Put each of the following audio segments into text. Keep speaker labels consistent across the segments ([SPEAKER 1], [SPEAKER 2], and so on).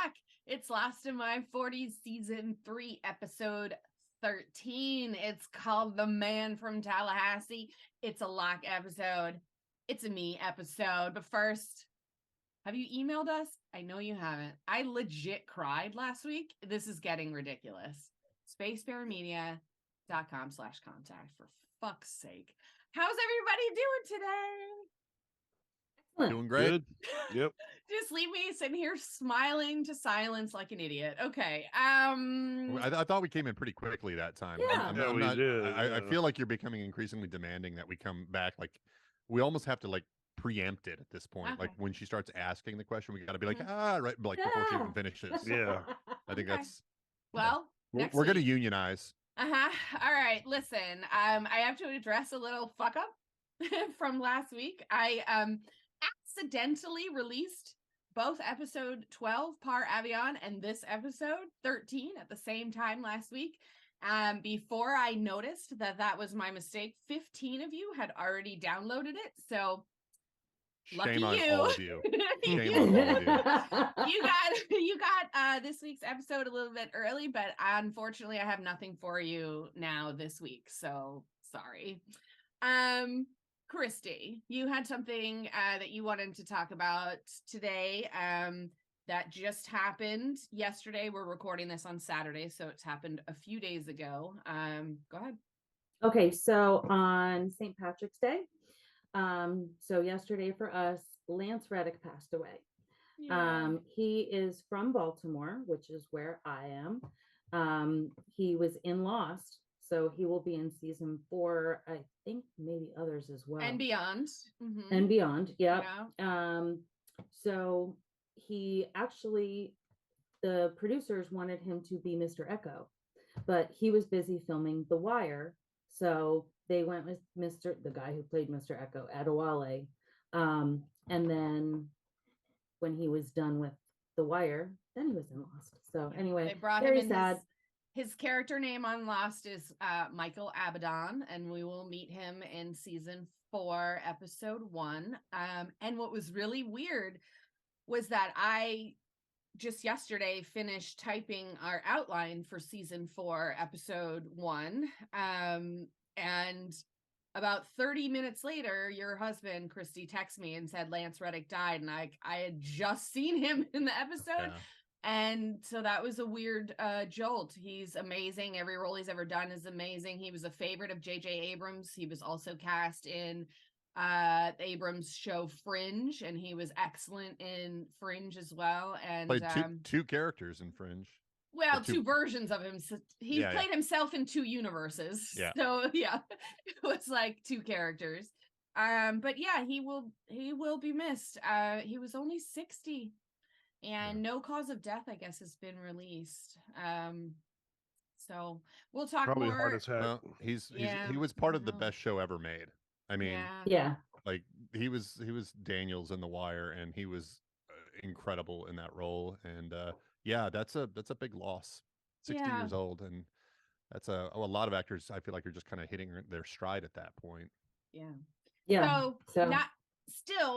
[SPEAKER 1] back. It's Lost in My 40s, season 3, episode 13. It's called The Man from Tallahassee. It's a lock episode. It's a me episode. But first, have you emailed us? I know you haven't. I legit cried last week. This is getting ridiculous. Spacebearmedia.com/contact, for fuck's sake. How's everybody doing today?
[SPEAKER 2] Doing great.
[SPEAKER 3] Good. Yep.
[SPEAKER 1] Just leave me sitting here smiling to silence like an idiot. Okay.
[SPEAKER 2] I thought we came in pretty quickly that time.
[SPEAKER 1] Yeah.
[SPEAKER 3] We did.
[SPEAKER 2] I feel like you're becoming increasingly demanding that we come back. Like we almost have to like preempt it at this point.
[SPEAKER 1] Okay.
[SPEAKER 2] Like when she starts asking the question, we got to be like, right, like before she even finishes.
[SPEAKER 3] Yeah.
[SPEAKER 2] I think
[SPEAKER 1] Okay.
[SPEAKER 2] that's.
[SPEAKER 1] Well,
[SPEAKER 2] We're
[SPEAKER 1] next
[SPEAKER 2] going to
[SPEAKER 1] week.
[SPEAKER 2] unionize.
[SPEAKER 1] All right. Listen, I have to address a little fuck up from last week. I accidentally released both episode 12 Par Avion and this episode 13 at the same time last week. Before I noticed that was my mistake, 15 of you had already downloaded it. So lucky
[SPEAKER 2] Shame on
[SPEAKER 1] you.
[SPEAKER 2] all of you. Shame on all of you.
[SPEAKER 1] You got this week's episode a little bit early, but unfortunately I have nothing for you now this week. So sorry. Christy, you had something that you wanted to talk about today that just happened yesterday. We're recording this on Saturday, so it's happened a few days ago. Go ahead.
[SPEAKER 4] Okay, so on St. Patrick's Day, so yesterday for us, Lance Reddick passed away.
[SPEAKER 1] Yeah.
[SPEAKER 4] He is from Baltimore, which is where I am. He was in Lost. So he will be in season 4, I think maybe others as well.
[SPEAKER 1] And beyond. Mm-hmm.
[SPEAKER 4] And beyond, yep.
[SPEAKER 1] Yeah.
[SPEAKER 4] So he actually, the producers wanted him to be Mr. Echo, but he was busy filming The Wire. So they went with the guy who played Mr. Echo, Adewale. And then when he was done with The Wire, then he was in Lost. So anyway,
[SPEAKER 1] They brought
[SPEAKER 4] very
[SPEAKER 1] him in.
[SPEAKER 4] sad.
[SPEAKER 1] His character name on Lost is Michael Abaddon, and we will meet him in season 4, episode 1. And what was really weird was that I just yesterday finished typing our outline for season 4, episode 1. And about 30 minutes later, your husband, Christy, texted me and said Lance Reddick died. And I had just seen him in the episode.
[SPEAKER 2] Yeah.
[SPEAKER 1] And so that was a weird jolt. He's amazing. Every role he's ever done is amazing. He was a favorite of J.J. Abrams. He was also cast in Abrams' show Fringe, and he was excellent in Fringe as well. And
[SPEAKER 2] Played two characters in Fringe.
[SPEAKER 1] Well,
[SPEAKER 2] two-
[SPEAKER 1] two versions of him. He
[SPEAKER 2] Yeah,
[SPEAKER 1] played himself in 2 universes.
[SPEAKER 2] Yeah.
[SPEAKER 1] So yeah, it was like 2 characters. But yeah, he will be missed. He was only 60. And no cause of death, I guess, has been released. So we'll talk
[SPEAKER 3] Probably
[SPEAKER 1] more.
[SPEAKER 3] heart attack.
[SPEAKER 2] Well, he was part of the best show ever made. I mean,
[SPEAKER 4] Yeah.
[SPEAKER 2] like he was Daniels in The Wire, and he was incredible in that role. And yeah, that's a big loss. 60
[SPEAKER 1] Yeah.
[SPEAKER 2] years old, and that's a lot of actors. I feel like are just kind of hitting their stride at that point.
[SPEAKER 1] Yeah.
[SPEAKER 4] Yeah. So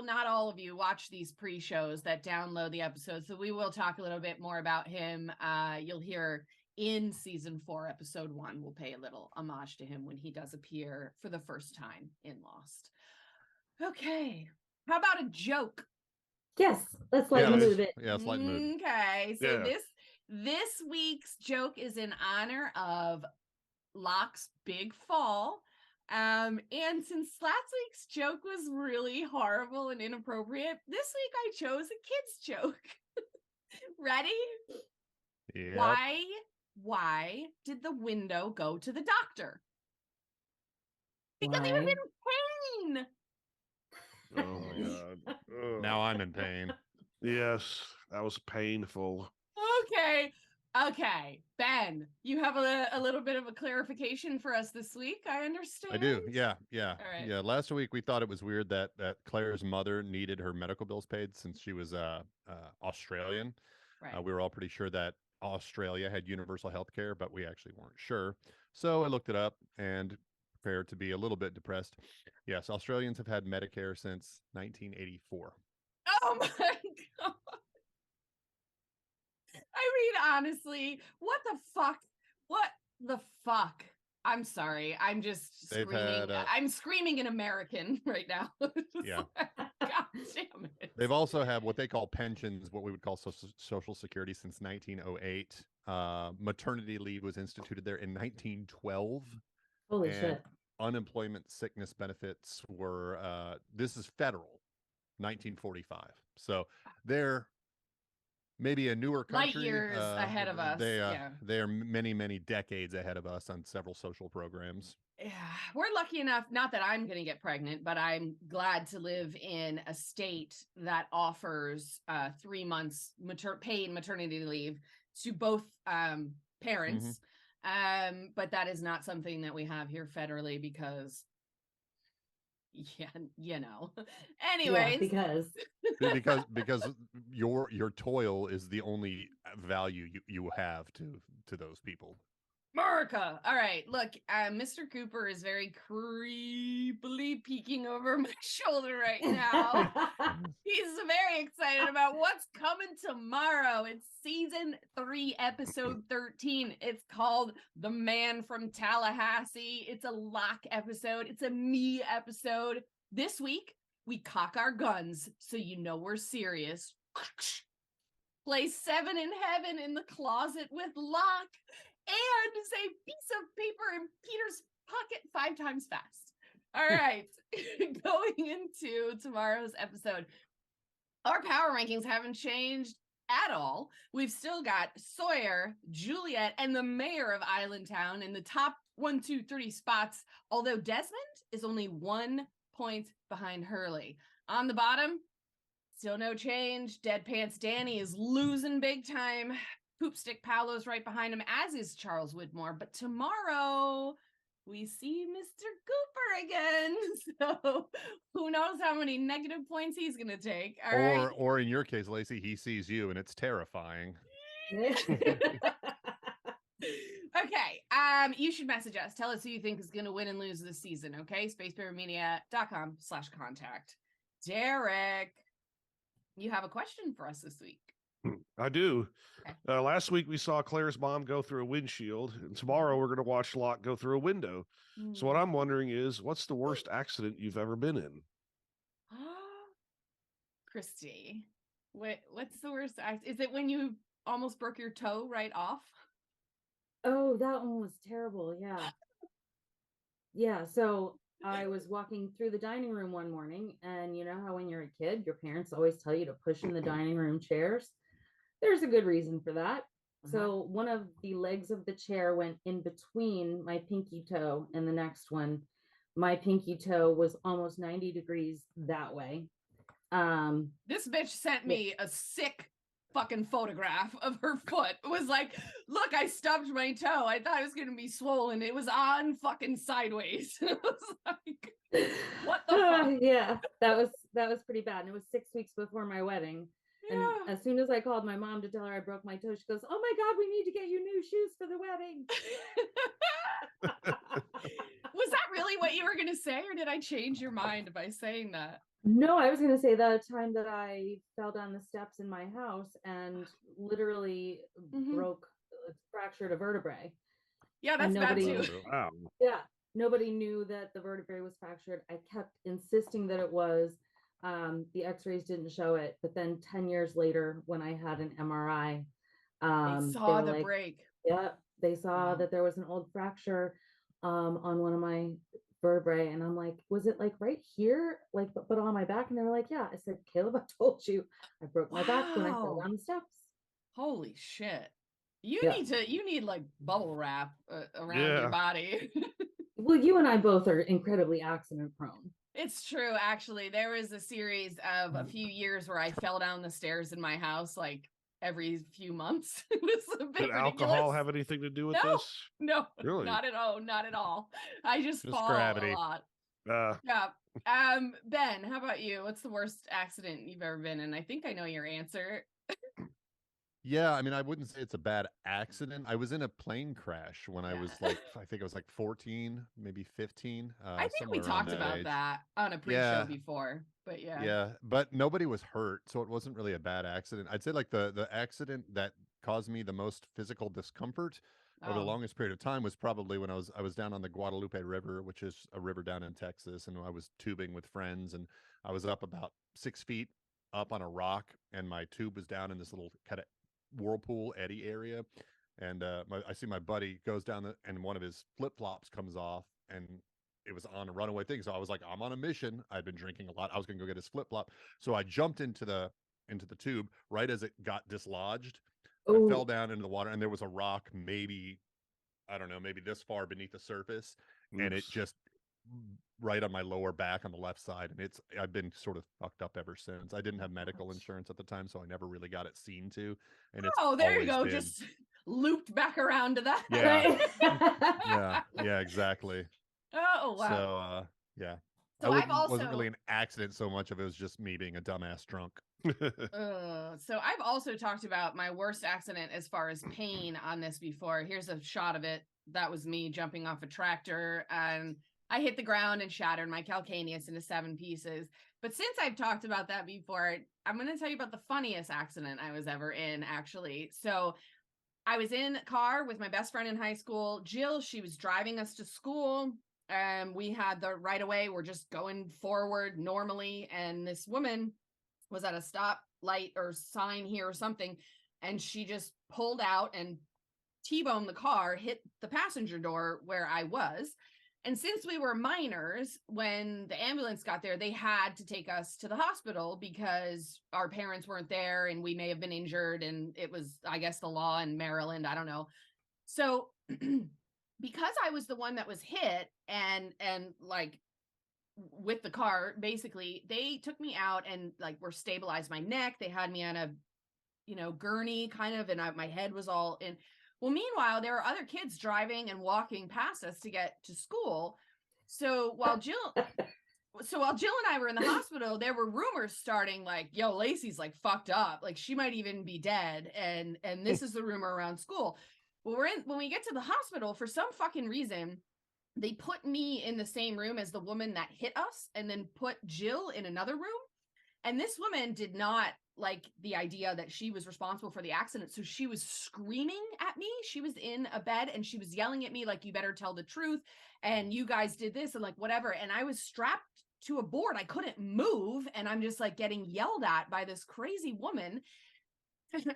[SPEAKER 1] Not all of you watch these pre-shows that download the episodes. So we will talk a little bit more about him. You'll hear in season 4, episode 1, we'll pay a little homage to him when he does appear for the first time in Lost. Okay. How about a joke?
[SPEAKER 4] yes, let's lighten the mood a bit.
[SPEAKER 2] Yeah, it's light mood.
[SPEAKER 1] Okay. So
[SPEAKER 3] Yeah.
[SPEAKER 1] this week's joke is in honor of Locke's big fall. And since last week's joke was really horrible and inappropriate, this week I chose a kid's joke. Ready?
[SPEAKER 2] Yeah.
[SPEAKER 1] Why did the window go to the doctor? Because he was
[SPEAKER 4] Why?
[SPEAKER 1] in pain.
[SPEAKER 3] Oh my God. Ugh.
[SPEAKER 2] Now I'm in pain.
[SPEAKER 3] Yes, that was painful.
[SPEAKER 1] Okay, Ben, you have a little bit of a clarification for us this week, I understand.
[SPEAKER 2] I do. Yeah.
[SPEAKER 1] All right.
[SPEAKER 2] Yeah. Last week we thought it was weird that Claire's mother needed her medical bills paid since she was Australian.
[SPEAKER 1] Right.
[SPEAKER 2] We were all pretty sure that Australia had universal health care, but we actually weren't sure. So I looked it up and prepared to be a little bit depressed. Yes, Australians have had Medicare since 1984.
[SPEAKER 1] Oh my God. honestly, what the fuck? What the fuck? I'm sorry. I'm just
[SPEAKER 2] They've
[SPEAKER 1] screaming.
[SPEAKER 2] had,
[SPEAKER 1] I'm screaming in American right now.
[SPEAKER 2] Yeah.
[SPEAKER 1] God damn it.
[SPEAKER 2] They've also had what they call pensions, what we would call social security, since 1908. Maternity leave was instituted there in 1912.
[SPEAKER 4] Holy
[SPEAKER 2] and
[SPEAKER 4] shit.
[SPEAKER 2] unemployment sickness benefits were this is federal, 1945. So they're maybe a newer
[SPEAKER 1] Light
[SPEAKER 2] country.
[SPEAKER 1] years ahead of us. Yeah.
[SPEAKER 2] They are many decades ahead of us on several social programs.
[SPEAKER 1] Yeah, we're lucky enough, not that I'm going to get pregnant, but I'm glad to live in a state that offers 3 months paid maternity leave to both parents. But that is not something that we have here federally because, yeah, you know. Anyways,
[SPEAKER 2] because your toil is the only value you have to those people.
[SPEAKER 1] America. All right. Look, Mr. Cooper is very creepily peeking over my shoulder right now. He's very excited about what's coming tomorrow. It's season 3, episode 13. It's called The Man from Tallahassee. It's a Locke episode. It's a me episode. This week, we cock our guns so you know we're serious. Place 7 in heaven in the closet with Locke. And say piece of paper in Peter's pocket 5 times fast. All right. Going into tomorrow's episode, our power rankings haven't changed at all. We've still got Sawyer, Juliet, and the mayor of Islandtown in the top 1, 2, 3 spots, although Desmond is only 1 point behind Hurley. On the bottom, still no change. Dead Pants Danny is losing big time. Poopstick Paolo's right behind him, as is Charles Widmore. But tomorrow we see Mr. Cooper again. So who knows how many negative points he's going to take. All right.
[SPEAKER 2] Or in your case, Lacey, he sees you and it's terrifying.
[SPEAKER 1] Okay. You should message us. Tell us who you think is going to win and lose this season. Okay. spacebearmedia.com/contact. Derek, you have a question for us this week.
[SPEAKER 3] I do.
[SPEAKER 1] Okay.
[SPEAKER 3] Last week we saw Claire's mom go through a windshield, and tomorrow we're going to watch Locke go through a window. So what I'm wondering is, what's the worst accident you've ever been in?
[SPEAKER 1] Christy, what's the worst? Is it when you almost broke your toe right off?
[SPEAKER 4] Oh, that one was terrible. Yeah. Yeah. So I was walking through the dining room one morning, and you know how when you're a kid, your parents always tell you to push in the dining room chairs. There's a good reason for that. So one of the legs of the chair went in between my pinky toe and the next one. My pinky toe was almost 90 degrees that way.
[SPEAKER 1] This bitch sent me a sick fucking photograph of her foot. It was like, look, I stubbed my toe. I thought it was gonna be swollen. It was on fucking sideways. It was like, what the fuck?
[SPEAKER 4] Yeah, that was pretty bad. And it was 6 weeks before my wedding.
[SPEAKER 1] Yeah.
[SPEAKER 4] And as soon as I called my mom to tell her I broke my toe, she goes, "Oh my God, we need to get you new shoes for the wedding."
[SPEAKER 1] Was that really what you were going to say, or did I change your mind by saying that?
[SPEAKER 4] No, I was going to say the time that I fell down the steps in my house and literally fractured a vertebrae.
[SPEAKER 1] Yeah, that's bad too.
[SPEAKER 3] Wow.
[SPEAKER 4] Yeah, nobody knew that the vertebrae was fractured. I kept insisting that it was. The x-rays didn't show it, but then 10 years later when I had an MRI,
[SPEAKER 1] they saw the break.
[SPEAKER 4] Yeah, they saw that there was an old fracture on one of my vertebrae, and I'm like, was it like right here, like but on my back? And they were like, yeah. I said, Caleb, I told you I broke my back when I fell down the steps.
[SPEAKER 1] Holy shit. You need like bubble wrap around your body.
[SPEAKER 4] Well, you and I both are incredibly accident prone.
[SPEAKER 1] It's true, actually. There was a series of a few years where I fell down the stairs in my house like every few months. It was a bit ridiculous.
[SPEAKER 3] Alcohol have anything to do with this?
[SPEAKER 1] No,
[SPEAKER 3] really?
[SPEAKER 1] Not at all. Not at all. I just fall
[SPEAKER 2] gravity.
[SPEAKER 1] a lot. Yeah. Ben, how about you? What's the worst accident you've ever been in? I think I know your answer.
[SPEAKER 2] Yeah, I mean, I wouldn't say it's a bad accident. I was in a plane crash when I was like, I think I was like 14, maybe 15.
[SPEAKER 1] I think we talked about that on a pre-show before, but yeah.
[SPEAKER 2] Yeah, but nobody was hurt, so it wasn't really a bad accident. I'd say like the accident that caused me the most physical discomfort over the
[SPEAKER 1] Oh.
[SPEAKER 2] longest period of time was probably when I was down on the Guadalupe River, which is a river down in Texas, and I was tubing with friends, and I was up about 6 feet up on a rock, and my tube was down in this little kind of whirlpool eddy area, and I see my buddy goes down and one of his flip flops comes off, and it was on a runaway thing. So I was like, I'm on a mission. I'd been drinking a lot. I was gonna go get his flip flop, so I jumped into the tube right as it got dislodged. I fell down into the water, and there was a rock, maybe, I don't know, maybe this far beneath the surface, and it
[SPEAKER 3] Oops.
[SPEAKER 2] just right on my lower back on the left side. And I've been sort of fucked up ever since. I didn't have medical insurance at the time, so I never really got it seen to. And it's
[SPEAKER 1] Oh, there you
[SPEAKER 2] always
[SPEAKER 1] go.
[SPEAKER 2] been-
[SPEAKER 1] Just looped back around to that.
[SPEAKER 2] Yeah. yeah, exactly.
[SPEAKER 1] Oh, wow.
[SPEAKER 2] So yeah.
[SPEAKER 1] So I've
[SPEAKER 2] wasn't really
[SPEAKER 1] also-
[SPEAKER 2] an accident so much of it was just me being a dumbass drunk.
[SPEAKER 1] So I've also talked about my worst accident as far as pain on this before. Here's a shot of it. That was me jumping off a tractor, and I hit the ground and shattered my calcaneus into 7 pieces. But since I've talked about that before, I'm going to tell you about the funniest accident I was ever in, actually. So I was in a car with my best friend in high school, Jill. She was driving us to school. We had the right of way. We're just going forward normally. And this woman was at a stop light or sign here or something. And she just pulled out and T-boned the car, hit the passenger door where I was. And since we were minors, when the ambulance got there, they had to take us to the hospital because our parents weren't there and we may have been injured. And it was, I guess, the law in Maryland. I don't know. So because I was the one that was hit and like with the car, basically, they took me out and like were stabilized my neck. They had me on a, gurney kind of, and my head was all in. Well, meanwhile, there were other kids driving and walking past us to get to school. So while Jill and I were in the hospital, there were rumors starting like, yo, Lacey's like fucked up. Like she might even be dead. And this is the rumor around school. Well, when we get to the hospital, for some fucking reason, they put me in the same room as the woman that hit us and then put Jill in another room. And this woman did not like the idea that she was responsible for the accident. So she was screaming at me. She was in a bed and she was yelling at me like, you better tell the truth. And you guys did this and like whatever. And I was strapped to a board. I couldn't move. And I'm just like getting yelled at by this crazy woman.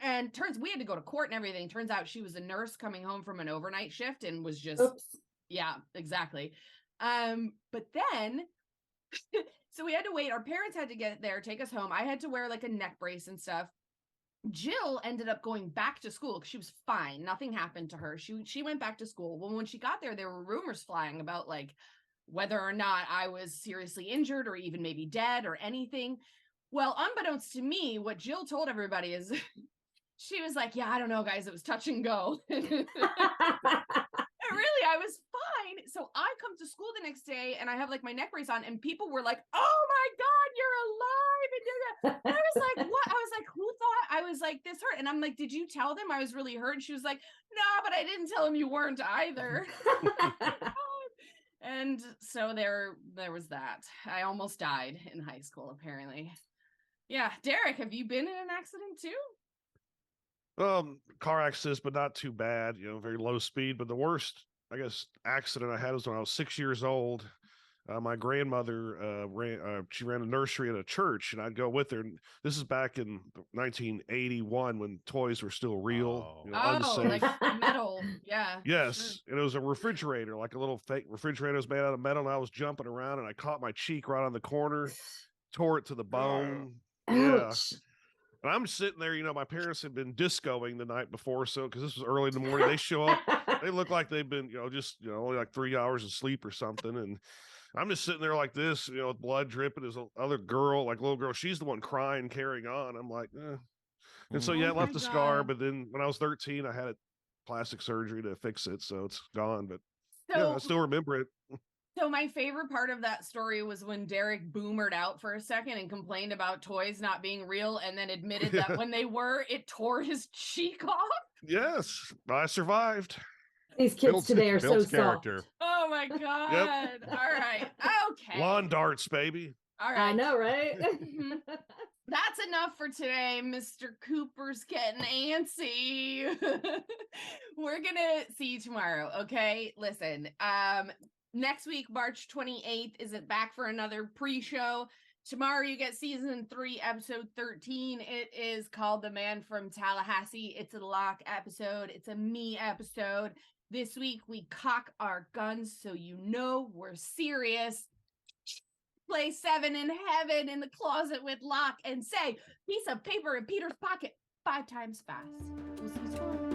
[SPEAKER 1] And we had to go to court and everything. Turns out she was a nurse coming home from an overnight shift and was just,
[SPEAKER 4] Oops.
[SPEAKER 1] yeah, exactly. But then so we had to wait. Our parents had to get there, take us home. I had to wear like a neck brace and stuff. Jill ended up going back to school because she was fine. Nothing happened to her. She went back to school. Well, when she got there were rumors flying about like whether or not I was seriously injured or even maybe dead or anything. Well, unbeknownst to me, what Jill told everybody is she was like, yeah, I don't know, guys. It was touch and go. Really, I was fine. So I come to school the next day and I have like my neck brace on and people were like, oh my God, you're alive. And I was like, what? I was like, who thought I was like, this hurt? And I'm like, did you tell them I was really hurt? And she was like, no, but I didn't tell them you weren't either. And so there was that. I almost died in high school, apparently. Yeah. Derek, have you been in an accident too?
[SPEAKER 3] Car accidents, but not too bad, very low speed. But the worst, I guess, accident I had was when I was 6 years old. My grandmother she ran a nursery at a church, and I'd go with her. And this is back in 1981 when toys were still real, unsafe.
[SPEAKER 1] Like metal, yeah.
[SPEAKER 3] Yes,
[SPEAKER 1] sure.
[SPEAKER 3] and it was a refrigerator, like a little fake refrigerator. It was made out of metal, and I was jumping around, and I caught my cheek right on the corner, tore it to the bone. Yeah.
[SPEAKER 4] Ouch.
[SPEAKER 3] And I'm sitting there, my parents had been discoing the night before. So, because this was early in the morning, they show up, they look like they've been, just, only like 3 hours of sleep or something. And I'm just sitting there like this, with blood dripping. There's other girl, like little girl, she's the one crying, carrying on. I'm like, eh. And so, yeah, it left a scar. But then when I was 13, I had a plastic surgery to fix it. So it's gone. But yeah, I still remember it.
[SPEAKER 1] So my favorite part of that story was when Derek boomered out for a second and complained about toys not being real and then admitted that when they were, it tore his cheek off.
[SPEAKER 3] Yes, I survived.
[SPEAKER 4] These kids today are so
[SPEAKER 2] character.
[SPEAKER 4] soft.
[SPEAKER 1] Oh my God. Yep. All right. Okay.
[SPEAKER 3] Lawn darts, baby.
[SPEAKER 1] All right.
[SPEAKER 4] I know, right?
[SPEAKER 1] That's enough for today. Mr. Cooper's getting antsy. We're gonna see you tomorrow, okay? Listen, next week, March 28th, is it back for another pre-show? Tomorrow you get season 3, episode 13. It is called The Man from Tallahassee. It's a Locke episode. It's a me episode. This week we cock our guns so you know we're serious. Play 7 in heaven in the closet with Locke and say, piece of paper in Peter's pocket 5 times fast. We'll see you tomorrow.